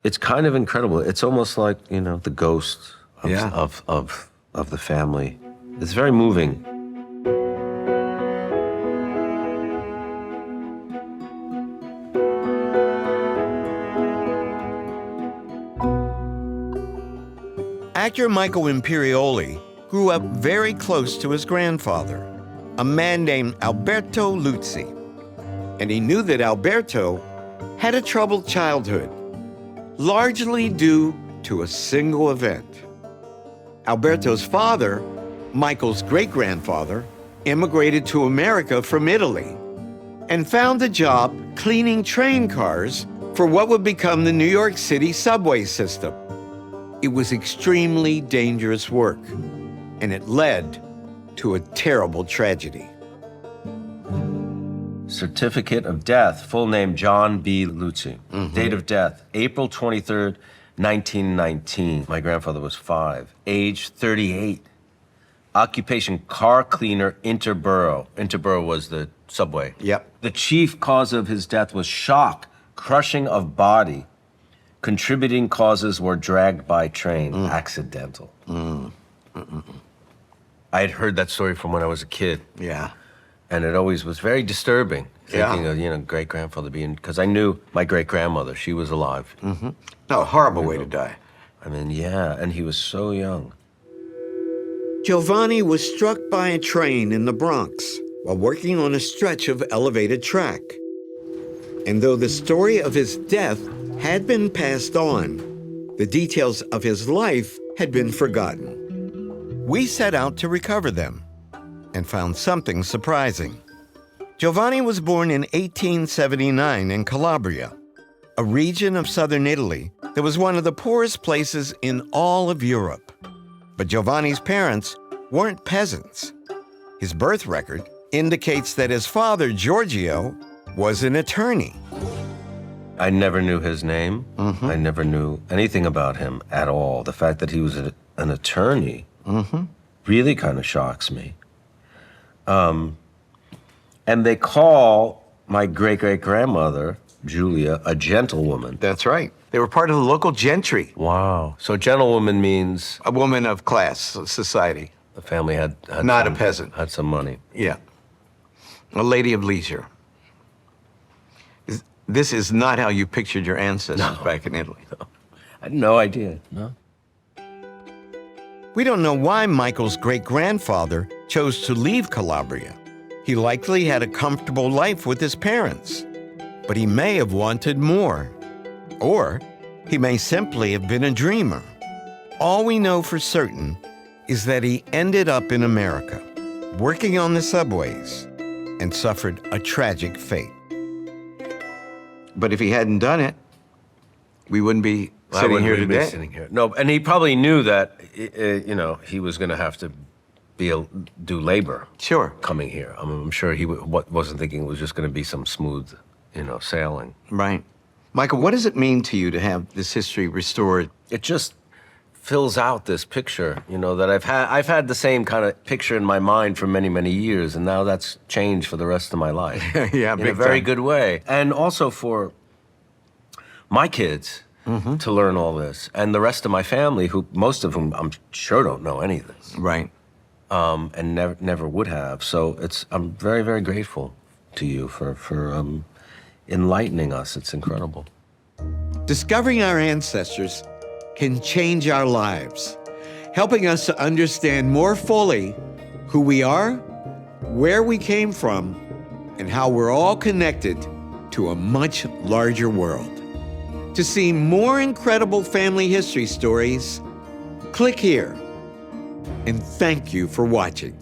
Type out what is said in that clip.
It's kind of incredible. It's almost like, the ghost of, Yeah. of the family. It's very moving. Actor Michael Imperioli grew up very close to his grandfather, a man named Alberto Luzzi. And he knew that Alberto had a troubled childhood, largely due to a single event. Alberto's father, Michael's great-grandfather, immigrated to America from Italy and found a job cleaning train cars for what would become the New York City subway system. It was extremely dangerous work, and it led to a terrible tragedy. Certificate of death, full name John B. Luzzi. Date of death, April 23rd, 1919. My grandfather was 5. Age 38. Occupation, car cleaner, Interborough. Interborough was the subway. Yep. The chief cause of his death was shock, crushing of body. Contributing causes were dragged by train, accidental. I had heard that story from when I was a kid. Yeah. And it always was very disturbing, thinking Yeah. of, great-grandfather being, because I knew my great-grandmother, she was alive. No, a horrible way to die. I mean, yeah, and he was so young. Giovanni was struck by a train in the Bronx while working on a stretch of elevated track. And though the story of his death had been passed on, the details of his life had been forgotten. We set out to recover them and found something surprising. Giovanni was born in 1879 in Calabria, a region of southern Italy that was one of the poorest places in all of Europe. But Giovanni's parents weren't peasants. His birth record indicates that his father, Giorgio, was an attorney. I never knew his name. I never knew anything about him at all. The fact that he was an attorney really kind of shocks me. And they call my great-great-grandmother, Julia, a gentlewoman. That's right. They were part of the local gentry, Wow. So gentlewoman means a woman of class, society. the family had Not some, a peasant. Had some money. Yeah. A lady of leisure. This is not how you pictured your ancestors back in Italy. I had no idea. No. We don't know why Michael's great-grandfather chose to leave Calabria. He likely had a comfortable life with his parents, but he may have wanted more. Or he may simply have been a dreamer. All we know for certain is that he ended up in America, working on the subways, and suffered a tragic fate. But if he hadn't done it, we wouldn't be sitting here wouldn't be today. sitting here. No, and he probably knew that, he was going to have to do labor. Sure. Coming here. I mean, I'm sure he wasn't thinking it was just going to be some smooth, sailing. Right. Michael, what does it mean to you to have this history restored? It just fills out this picture, that I've had the same kind of picture in my mind for many, many years, and now that's changed for the rest of my life. Yeah, in big a very time. good way. And also for my kids to learn all this, and the rest of my family, most of whom I'm sure don't know any of this. Right. And never would have. So I'm very, very grateful to you for enlightening us. It's incredible. Discovering our ancestors can change our lives, helping us to understand more fully who we are, where we came from, and how we're all connected to a much larger world. To see more incredible family history stories, click here. And thank you for watching.